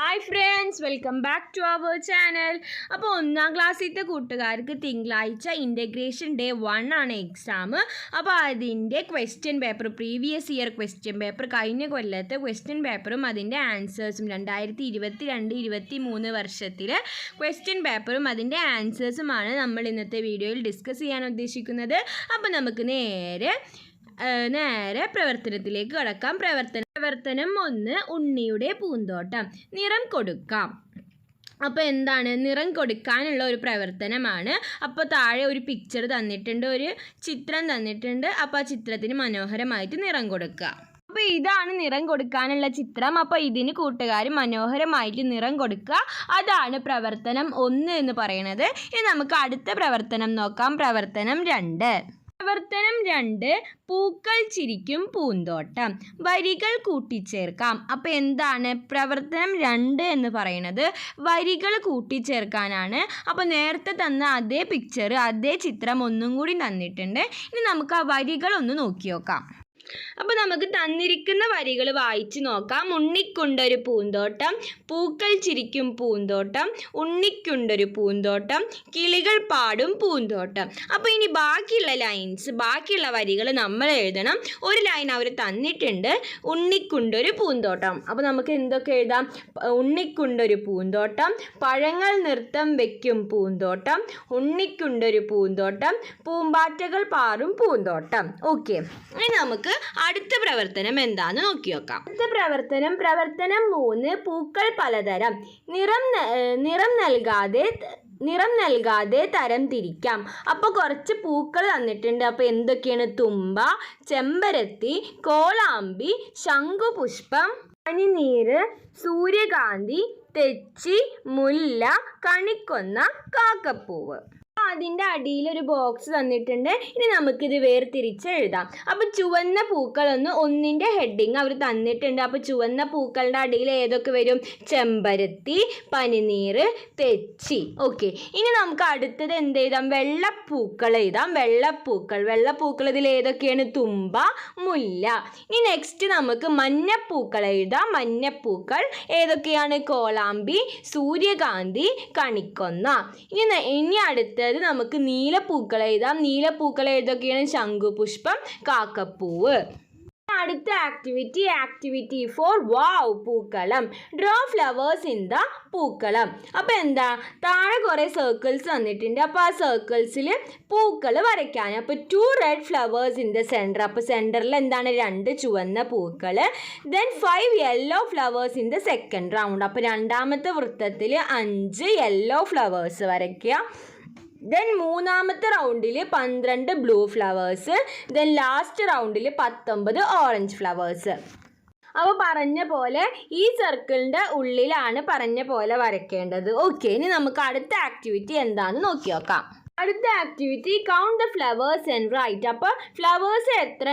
Hi friends, welcome back to our channel. അപ്പോൾ 1ാം ക്ലാസ്സിലത്തെ കൂട്ടുകാർക്ക് തിങ്കളാഴ്ച ഇൻ്റഗ്രേഷൻ ഡേ 1 ആണ് എക്സാം. അപ്പോൾ അതിൻ്റെ question paper, previous year question paper, കഴിഞ്ഞ കൊല്ലത്തെ ക്വസ്റ്റ്യൻ പേപ്പറും അതിൻ്റെ ആൻസേഴ്സും 2022-23 വർഷത്തിലെ ക്വസ്റ്റ്യൻ പേപ്പറും അതിൻ്റെ ആൻസേഴ്സുമാണ് നമ്മൾ ഇന്നത്തെ വീഡിയോയിൽ ഡിസ്കസ് ചെയ്യാൻ ഉദ്ദേശിക്കുന്നത്. അപ്പോൾ നമുക്ക് നേരെ പ്രവർത്തനത്തിലേക്ക് കടക്കാം. പ്രവർത്തനം 1, ഉണ്ണിയുടെ പൂന്തോട്ടം. നിറം കൊടുക്കാം. അപ്പോൾ എന്താണ് നിറം കൊടുക്കാനുള്ള ഒരു പ്രവർത്തനമാണ്. അപ്പോൾ താഴെ ഒരു പിക്ചർ തന്നിട്ടുണ്ട്, ഒരു ചിത്രം തന്നിട്ടുണ്ട്. അപ്പോൾ ആ ചിത്രത്തിന് മനോഹരമായിട്ട് നിറം കൊടുക്കുക. അപ്പോൾ ഇതാണ് നിറം കൊടുക്കാനുള്ള ചിത്രം. അപ്പോൾ ഇതിന് കൂട്ടുകാർ മനോഹരമായിട്ട് നിറം കൊടുക്കുക. അതാണ് പ്രവർത്തനം 1 എന്ന് പറയുന്നത്. ഇനി നമുക്ക് അടുത്ത പ്രവർത്തനം നോക്കാം. പ്രവർത്തനം 2, പൂക്കൾ ചിരിക്കും പൂന്തോട്ടം. വരികൾ കൂട്ടിച്ചേർക്കാം. അപ്പോൾ എന്താണ് പ്രവർത്തനം 2 എന്ന് പറയുന്നത്? വരികൾ കൂട്ടിച്ചേർക്കാനാണ്. അപ്പോൾ നേരത്തെ തന്ന അതേ പിക്ചർ, അതേ ചിത്രം ഒന്നും കൂടി തന്നിട്ടുണ്ട്. ഇനി നമുക്ക് ആ വരികൾ ഒന്ന് നോക്കി നോക്കാം. അപ്പോൾ നമുക്ക് തന്നിരിക്കുന്ന വരികൾ വായിച്ച് നോക്കാം. ഉണ്ണിക്കുണ്ടൊരു പൂന്തോട്ടം, പൂക്കൾ ചിരിക്കും പൂന്തോട്ടം, ഉണ്ണിക്കുണ്ടൊരു പൂന്തോട്ടം, കിളികൾ പാടും പൂന്തോട്ടം. അപ്പോൾ ഇനി ബാക്കിയുള്ള വരികൾ നമ്മൾ എഴുതണം. ഒരു ലൈൻ അവർ തന്നിട്ടുണ്ട്, ഉണ്ണിക്കുണ്ടൊരു പൂന്തോട്ടം. അപ്പോൾ നമുക്ക് എന്തൊക്കെ എഴുതാം? ഉണ്ണിക്കുണ്ടൊരു പൂന്തോട്ടം, പഴങ്ങൾ നൃത്തം വയ്ക്കും പൂന്തോട്ടം, ഉണ്ണിക്കുണ്ടൊരു പൂന്തോട്ടം, പൂമ്പാറ്റകൾ പാറും പൂന്തോട്ടം. ഓക്കെ, ഇനി നമുക്ക് അടുത്ത പ്രവർത്തനം എന്താന്ന് നോക്കി നോക്കാം. അടുത്ത പ്രവർത്തനം 3, പൂക്കൾ പലതരം. നിറം നൽകാതെ തരം തിരിക്കാം. അപ്പോൾ കുറച്ച് പൂക്കൾ തന്നിട്ടുണ്ട്. അപ്പോൾ എന്തൊക്കെയാണ്? തുമ്പ, ചെമ്പരത്തി, കോളാമ്പി, ശംഖുപുഷ്പം, പനിനീര്, സൂര്യകാന്തി, തെച്ചി, മുല്ല, കണിക്കൊന്ന, കാക്കപ്പൂവ്. അതിൻ്റെ അടിയിൽ ഒരു ബോക്സ് തന്നിട്ടുണ്ട്. ഇനി നമുക്കിത് വേർതിരിച്ച് എഴുതാം. അപ്പോൾ ചുവന്ന പൂക്കളൊന്ന് ഒന്നിൻ്റെ ഹെഡിങ് അവർ തന്നിട്ടുണ്ട്. അപ്പോൾ ചുവന്ന പൂക്കളുടെ അടിയിൽ ഏതൊക്കെ വരും? ചെമ്പരത്തി, പനിനീർ, തെച്ചി. ഓക്കെ, ഇനി നമുക്ക് അടുത്തത് എന്ത് എഴുതാം? വെള്ളപ്പൂക്കൾ എഴുതാം. വെള്ളപ്പൂക്കൾ ഇതിൽ ഏതൊക്കെയാണ്? തുമ്പ, മുല്ല. ഇനി നെക്സ്റ്റ് നമുക്ക് മഞ്ഞപ്പൂക്കൾ എഴുതാം. മഞ്ഞപ്പൂക്കൾ ഏതൊക്കെയാണ്? കോളാമ്പി, സൂര്യകാന്തി, കണിക്കൊന്ന. ഇനി അടുത്തത് നമുക്ക് നീലപ്പൂക്കൾ എഴുതാം. നീലപ്പൂക്കൾ ഏതൊക്കെയാണ്? ശംഖുപുഷ്പം, കാക്കപ്പൂവ്. അടുത്ത ആക്ടിവിറ്റി 4, വാവ് പൂക്കളം. ഡ്രോ ഫ്ലവേഴ്സ് ഇൻ ദ പൂക്കളം. അപ്പോൾ എന്താ? താഴെ കുറേ സർക്കിൾസ് തന്നിട്ടുണ്ട്. അപ്പോൾ ആ സർക്കിൾസിൽ പൂക്കൾ വരയ്ക്കാൻ. അപ്പോൾ 2 red flowers in the centre. അപ്പോൾ സെൻറ്ററിൽ എന്താണ്? 2 ചുവന്ന പൂക്കൾ. Then 5 yellow flowers in the second round. അപ്പോൾ രണ്ടാമത്തെ വൃത്തത്തിൽ 5 യെല്ലോ ഫ്ലവേഴ്സ് വരയ്ക്കുക. ദെൻ മൂന്നാമത്തെ റൗണ്ടിൽ 12 ബ്ലൂ ഫ്ലവേഴ്സ്. ദെൻ ലാസ്റ്റ് റൗണ്ടിൽ 19 ഓറഞ്ച് ഫ്ലവേഴ്സ്. അപ്പോൾ പറഞ്ഞ പോലെ ഈ സർക്കിളിൻ്റെ ഉള്ളിലാണ് പറഞ്ഞ പോലെ വരയ്ക്കേണ്ടത്. ഓക്കെ, ഇനി നമുക്ക് അടുത്ത ആക്ടിവിറ്റി എന്താണെന്ന് നോക്കി നോക്കാം. അടുത്ത activity count the flowers and write. അപ്പോൾ ഫ്ലവേഴ്സ് എത്ര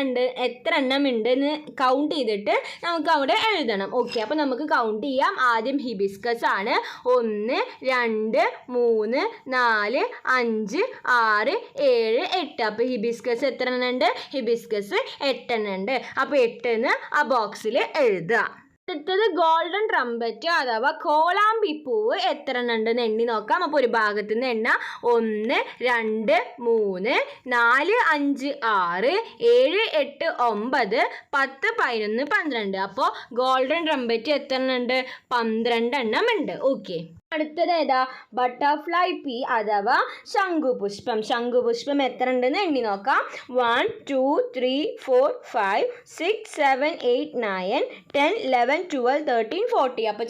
എണ്ണം ഉണ്ടെന്ന് കൗണ്ട് ചെയ്തിട്ട് നമുക്ക് അവിടെ എഴുതണം. ഓക്കെ, അപ്പോൾ നമുക്ക് കൗണ്ട് ചെയ്യാം. ആദ്യം ഹിബിസ്കസ് ആണ്. 1, 2, 3, 4, 5, 6, 7, 8. അപ്പോൾ ഹിബിസ്കസ് എത്ര എണ്ണം ഉണ്ട്? ഹിബിസ്കസ് 8 എണ്ണം ഉണ്ട്. അപ്പോൾ 8 ആ ബോക്സിൽ എഴുതുക. അടുത്തത് ഗോൾഡൻ ട്രംപറ്റ് അഥവാ കോളാമ്പിപ്പൂവ് എത്ര എണ്ണം ഉണ്ടെന്ന് എണ്ണി നോക്കാം. അപ്പോൾ ഒരു ഭാഗത്ത് നിന്ന് എണ്ണ 1, 2, 3, 4, 5, 6, 7, 8, 9, 10, 11, 12. അപ്പോൾ ഗോൾഡൻ ട്രംപറ്റ് എത്ര എണ്ണം ഉണ്ട്? 12 എണ്ണം ഉണ്ട്. ഓക്കെ, അടുത്തത് ഏതാ? ബട്ടർഫ്ലൈ പീ അഥവാ ശംഖുപുഷ്പം. ശംഖുപുഷ്പം എത്ര ഉണ്ടെന്ന് എണ്ണി നോക്കാം. 1, 2, 3, 4, 5, 6, 7, 8, 9, 10, 11, 12, 13, 14. അപ്പോൾ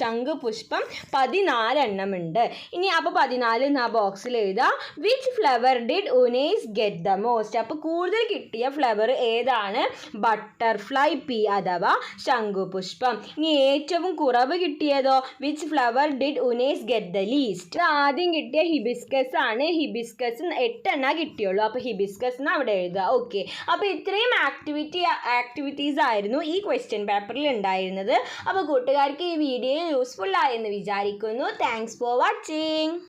ശംഖുപുഷ്പം 14 എണ്ണം ഉണ്ട്. ഇനി അപ്പോൾ 14 ആ ബോക്സിൽ എഴുതാം. Which flower did Unais get the most? അപ്പോൾ കൂടുതൽ കിട്ടിയ ഫ്ലവർ ഏതാണ്? ബട്ടർഫ്ലൈ പീ അഥവാ ശംഖുപുഷ്പം. ഇനി ഏറ്റവും കുറവ് കിട്ടിയതോ? Which flower did Unais get the least? ആദ്യം കിട്ടിയ ഹിബിസ്കസ് ആണ്. ഹിബിസ്കസ് 8 എണ്ണ കിട്ടിയുള്ളൂ. അപ്പോൾ ഹിബിസ്കസ് അവിടെ എഴുതുക. ഓക്കെ, അപ്പോൾ ഇത്രയും ആക്ടിവിറ്റീസ് ആയിരുന്നു ഈ ക്വസ്റ്റ്യൻ പേപ്പറിൽ ഉണ്ടായിരുന്നത്. അപ്പോൾ കൂട്ടുകാർക്ക് ഈ വീഡിയോ യൂസ്ഫുൾ ആയെന്ന് വിചാരിക്കുന്നു. Thanks for watching.